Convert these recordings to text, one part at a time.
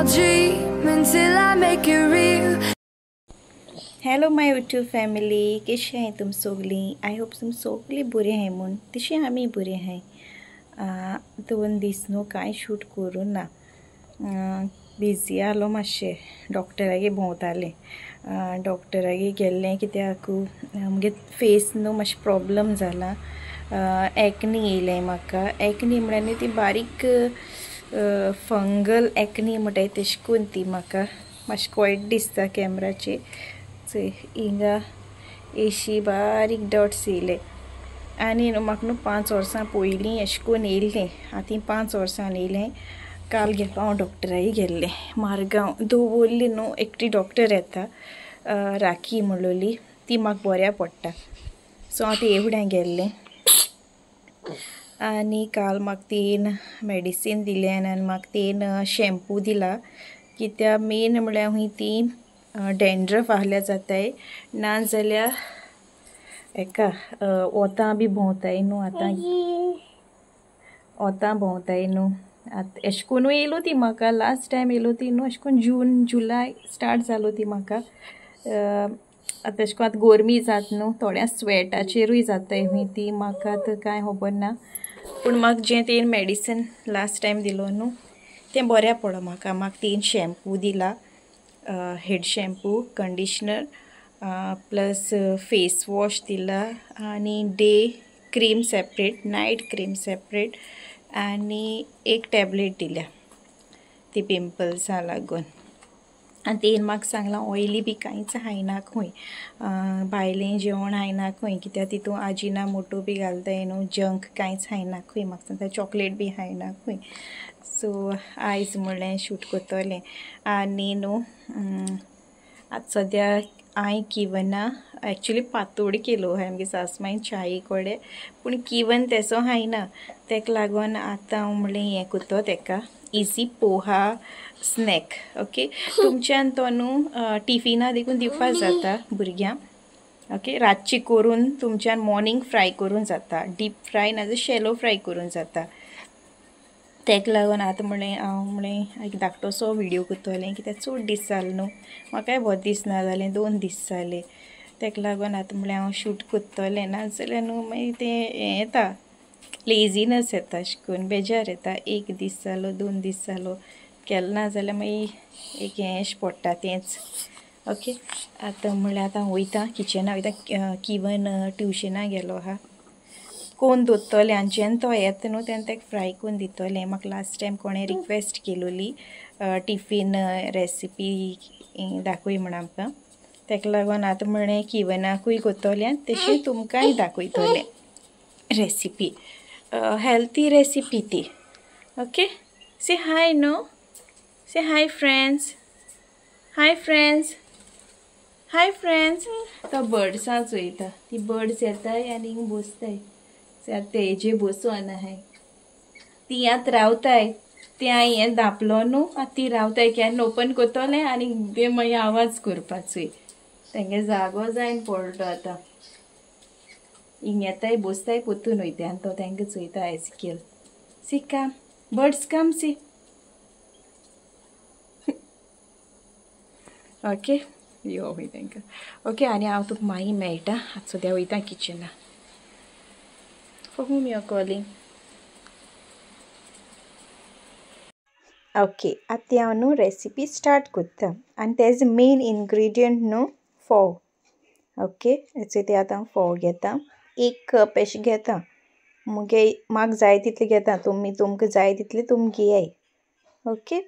I'll dream until I make it real. Hello my YouTube family, कशी आहे तुम सगळी? आय होप तुम सगळी बरी आहे म्हणून तशी आम्ही बरी आहे. 2 दीस न्हू कांय शूट करूं ना, बिजी आलो मातशें. डॉक्टरागे भोंवतालें, डॉक्टरागे गेल्लें कित्याक मुगे फेस न्हू मातशें प्रॉब्लम जाला. एक्नी येयलें म्हाका. एक्नी म्हळ्यार ती बारीक फंगल एक्नी म्हणटाय तेश कोन्न ती म्हाका मातशें कोयट दिसता कॅमराचेर. हिंगा एशी बारीक डॉट्स येयले आनी म्हाका न्हू 5 वर्सां पयलीं अशें करून येयल्लें. आतां 5 वर्सान येयलें. काल गेलो हांव डॉक्टराई गेल्लें मारगांव. दवरली न्हू एकटी डॉक्टर येता, राखी म्हणलोली, ती म्हाका बऱ्या पडटा. सो हांव ती एवढ्यां गेल्लें आनी काल म्हाका तीन मेडिसीन दिलें आनी म्हाका 3 शॅम्पू दिला. कित्याक मेन म्हळ्यार हूंय ती डॅन्ड्रफ आहल्यार जाताय, नाजाल्यार हेका ओतां बी भोंवताय न्हू. ओतां भोंवताय न्हू. आतां अशें करून येयलो ती म्हाका. लास्ट टायम येयलो ती न्हू अशें करून जून जुलय स्टार्ट जालो ती म्हाका. आतां अशें करून आतां गोरमी जात न्हू, थोड्या स्वेटाचेरूय जाताय हूंय ती. म्हाका आतां कांय खबर ना, पूण म्हाका जें तें मेडिसीन लास्ट टायम दिलो न्हू तें बऱ्या पडलो म्हाका. म्हाका 3 शॅम्पू दिला, head shampoo, conditioner plus face wash दिला आनी day cream separate, night cream separate आनी 1 टॅबलेट दिल्या ती पिंपल्सां लागून. आनी तेन म्हाका सांगलां ऑयली बी कांयच खायना खंय, भायलें जेवण खायना खंय, कित्याक तितून आजिना मोटो बी घालताय न्हू. जंक कांयच खायना खंय, म्हाका सांगता चॉकलेट बी खायना खंय. सो आयज म्हणलें शूट कोत्तोलें. आनी न्हू आतां सद्या हांवें किवना एक्चुली पातोळी केलो हांवें आमगे सासमाईन च्याये कोडे, पूण किवन तेसो खायना. तेका लागोन आतां हांव म्हणलें हें कोत्तो तेका इजी पोहा स्नॅक. ओके, तुमच्यान तो न्हू टिफिना देखून दिवपा जाता भुरग्यांक. ओके, रातची करून तुमच्यान मॉर्निंग फ्राय करूं जाता, डीप फ्राय नाजाल्यार शॅलो फ्राय करूं जाता. तेका लागोन आतां म्हणलें हांव म्हणलें एक धाकटोसो व्हिडियो कोत्तोलें, कित्याक चड दीस जाले न्हू, म्हाकाय बरें दिसना जालें, 2 दीस जाले. तेका लागोन आतां म्हणलें हांव शूट कोत्तोलें, नाजाल्यार न्हू मागीर तें हें येता, लेजिनस येता, अशें करून बेजार येता. 1 दीस जालो, 2 दीस जालो केलो ना जाल्यार मागीर एक हें अशें पडटा तेंच. ओके, आतां म्हणल्यार आतां वयता किचना वयता. किवन ट्युशना गेलो आहा, कोण दोत्तोलें आनी जेन्ना तो येता न्हू तेन्ना तेका फ्राय करून दितोलें. म्हाका लास्ट टायम कोणें रिक्वेस्ट केलोली टिफीन रेसिपी दाखय म्हण आमकां. तेका लागोन आतां म्हणलें किवनाकूय कोत्तोलें आनी तशें तुमकांय दाखयतोलें रेसिपी, हेल्थी रेसिपी ती. Okay, say hi no, say hi friends, hi friends, hi friends. तो बर्ड्सां चोयता, ती बर्ड्स येताय आनी हिंग बसताय. तेजे बसोन आहाय ती आतां रावताय. ते हांवें हें धापलो न्हू, आतां ती रावताय. केन्ना ओपन कोत्तोलें आनी ते मागीर आवाज करपाचोय. तेंगे जागो जायन पडलो आतां. हिंग येताय बसताय पोत्तून वयताय आनी तो तेंकां चोयता एसकेल. सी कम बर्ड्स कम सी. ओके, यो हूंय तेंकां. ओके, आनी हांव तुका मागीर मेळटा. आतां सद्या वयता Kitchener. For whom you are calling? Okay, आतां हांव न्हू रेसिपी स्टार्ट कोत्ता आनी तेजो मेन इनग्रेडियंट न्हू फोव. ओके, ते आतां हांव फोव घेता. 1 कप अशें घेता. म्हाका जाय तितले घेता, तुमकां जाय तितले तुमी घेयाय. ओके,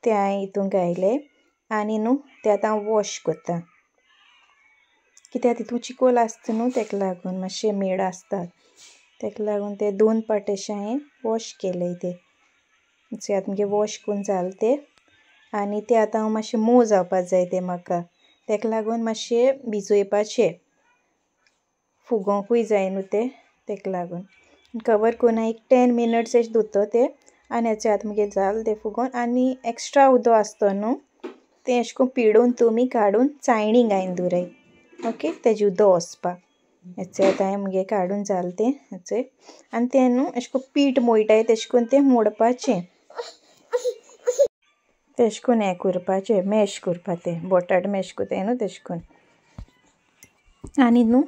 ते हांवें हितून घायले आनी न्हू ते आतां हांव वॉश कोत्ता. कित्याक तितून चिकोल आसता न्हू, तेका लागून मातशें मेड आसता. तेका लागून ते 2 पाट अशें हांवें वॉश केले. ते आतां मुगे वॉश करून जालें ते. आनी ते आतां हांव मातशें मोव जावपा जाय ते म्हाका. तेका लागून मातशें भिजोवपाचें, फुगोंकूय जाय न्हू ते. तेका लागून कवर करून हांव 10 मिनट्स अशें दवरता ते. आनी आतां मुगे जालें ते फुगोन. आनी एक्स्ट्रा उदक आसता न्हू तें अशें करून पिडून तुमी काडून चाळणी घायन दवराय. ओके, तेजें उदक वचपा. आतां हांवें मुगे काडून जालें तें. आनी तें न्हू अशें करून पीठ मळटाय तेशें करून तें मोडपाचें. तेश कोन हें करपाचें मॅश करपा तें बटाट मॅश कोताय न्हू तेश कोन आनी न्हू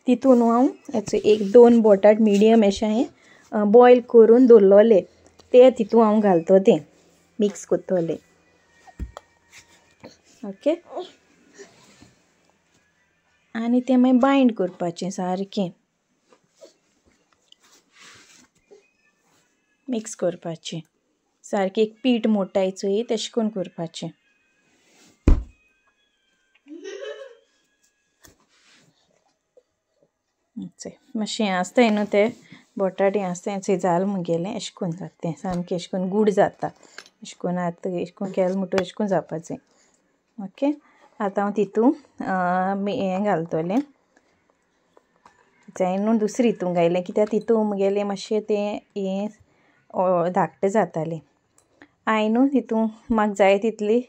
तितून न्हू हांव हेचो 1-2 बटाट मिडियम अशें हांवें बॉयल करून दवरलोले ते तितून हांव घालतो तें मिक्स कोत्तोलें ओके आनी तें मागीर बायंड करपाचें सारकें मिक्स करपाचें सारकें एक पीठ मोटायचोय तेश कोन करपाचें मातशें हें आसताय न्हू तें बटाट हें आसताय चोय जाल मुगेलें एश कोन जाता तें सामकें एश कोन गूड जाता एश कोन आतां एश कोन केलें म्हणटोच एश कोन जावपा जाय ओके आतां हांव तितून हें घालतलें जाय न्हू दुसरी हितून घायलें कित्याक तितून मुगेलें मातशें तें हें धाकटें जातालें हांवें न्हू तितून म्हाका जाय तितली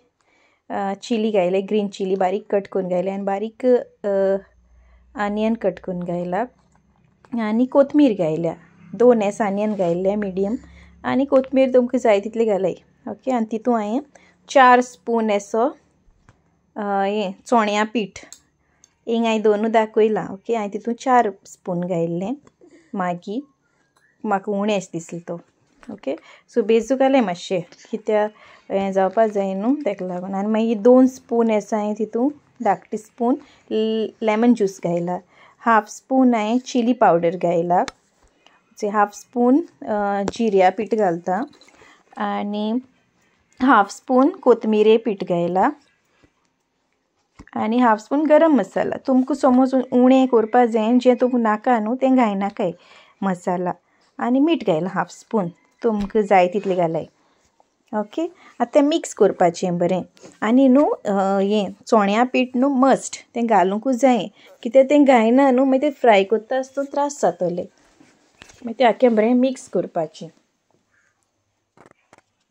चिली घायले ग्रीन चिली बारीक कट करून घायले आनी बारीक आनियन कट करून घायला आनी कोथमीर घायल्या 2 एस आनियन घायले मिडियम आनी कोथमीर तुमकां जाय तितली घालाय ओके आनी तितून हांवें 4 स्पून असो हें चोण्या पीठ हिंग हांवें 2 दाखयलां ओके हांवें तितून 4 स्पून घायल्लें मागी म्हाका उणें एश दिसलो तो ओके सो बेजू घालें मातशें कित्याक हें जावपा जाय न्हू तेका लागून आनी मागीर 2 स्पून एसो हांवें तितून धाकटी स्पून लेमन ज्यूस घायला 1/2 स्पून हांवें चिली पावडर घायला 1/2 स्पून जिऱ्या पीठ घालता आनी 1/2 स्पून कोथमिरे पीठ घायला आनी 1/2 स्पून गरम मसाला तुमकां समज उणें करपा जाय जें तुमकां नाका न्हू तें घायनाकाय मसाला आनी मीठ घायला 1/2 स्पून तुमकां जाय तितलें घालाय ओके आतां तें मिक्स करपाचें बरें आनी न्हू हें चोण्या पीठ न्हू मस्ट तें घालूंकूच जाय कित्याक तें घायना न्हू मागीर तें फ्राय कोत्ता आसतना त्रास जातले मागीर तें आख्खें बरें मिक्स करपाचें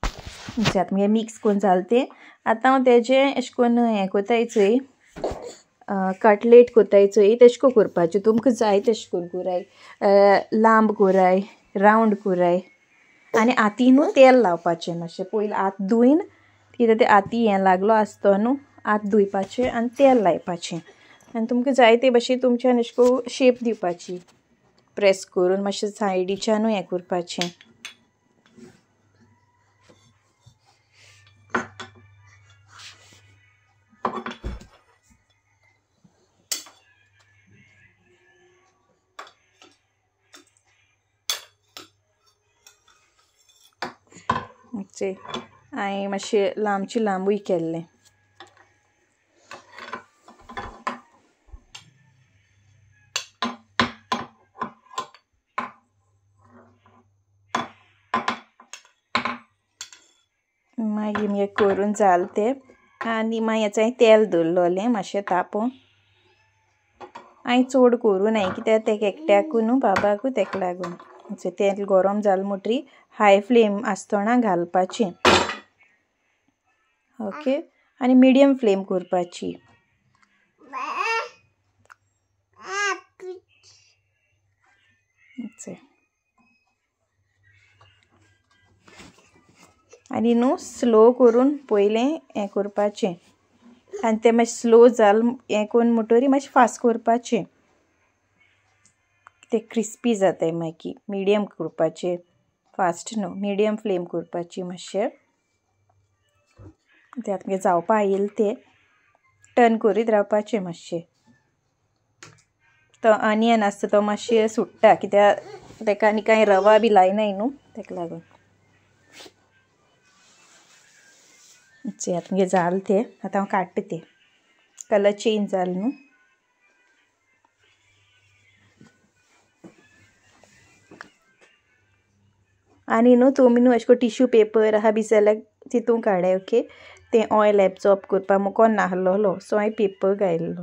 आतां मगे मिक्स करून जालें तें आतां हांव तेजें अशें करून हें कोताय चोय कटलेट कोताय चोय तेशें को करपाचें तुमकां जाय तेशें करून कोराय लांब कोराय रावंड कोराय आनी आती न्हू तेल लावपाचें मातशें पयलीं आत धुयन कित्याक तें आती हें लागलो आसतो न्हू आत धुवपाचें आनी तेल लायपाचें आनी तुमकां जाय ते भाशेन तुमच्यान अशें करून शेप दिवपाची प्रेस करून मातशें सायडीच्यानूय हें करपाचें हांवें मातशें लांबची लांबूय केल्लें मागीर मगे करून जालें तें आनी मागीर हेचो हांवें तेल दवरलोलें मातशें तापोवन हांवें चड करून हांवें कित्याक तेका एकट्याकू न्हू बाबाकू तेका लागून तेल गरम जालें म्हणटरी हाय फ्लेम आसतना घालपाचें ओके आनी मिडियम फ्लेम करपाची आनी न्हू स्लो करून पयलें हें करपाचें आनी तें मातशें स्लो जालें हें करून म्हणटरी मातशें फास्ट करपाचें तें क्रिस्पी जाताय मागीर मिडियम करपाचें फास्ट न्हू मिडियम फ्लेम करपाची मातशें तें आतां जावपा येयलें तें टर्न करीत रावपाचें मातशें तो ऑनियन आसता तो मातशें सुट्टा कित्याक तेका आनी कांय रवा बी लायनाय न्हू तेका लागून आतां मगे जालें तें आतां हांव काडटा तें कलर चेंज जालें न्हू आनी न्हू तुमी न्हू अशें करून टिश्यू पेपर आहा बी जाल्यार तितून काडाय ओके तें ऑयल एब्जॉर्ब करपा मुको नाहलोलो सो हांवें पेपर घायल्लो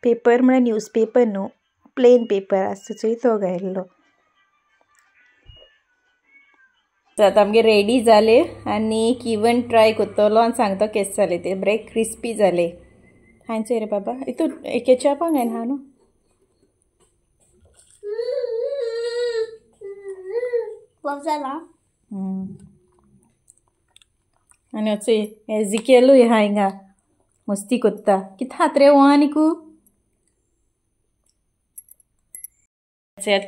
पेपर म्हळ्यार न्यूज पेपर न्हू प्लेन पेपर आसता चोय तो घायल्लो आतां आमगे रेडी जालें आनी इवन ट्राय कोत्तलो आनी सांगतो केस जालें तें बरें क्रिस्पी जालें हांचो रे बाबा हितू केचपाक घायन हा न्हू जाला आनी अचो एजिकेलूय हा हिंगा मस्ती कोत्ता कित हात रे हो आनीकू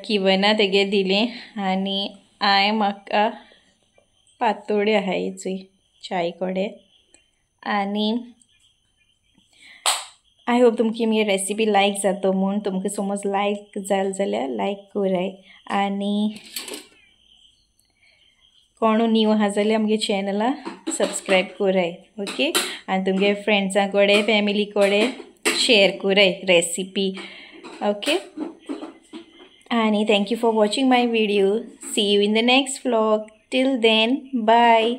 किवना तेगे दिलें आनी हांवें म्हाका पातोळ्यो आहाय हिचूय चाय कोडे आनी आय होप तुमकी मुगे रेसिपी लायक जातो म्हूण तुमकां समज लायक जाल जाल्यार लायक कोराय आनी कोण न्यू आहा जाल्यार आमगे चॅनला सबस्क्रायब कोराय ओके आनी तुमगे फ्रेंड्सां कोडे फॅमिली कोडे शेअर कोराय रेसिपी ओके आनी thank you for watching my video see you in the next vlog till then bye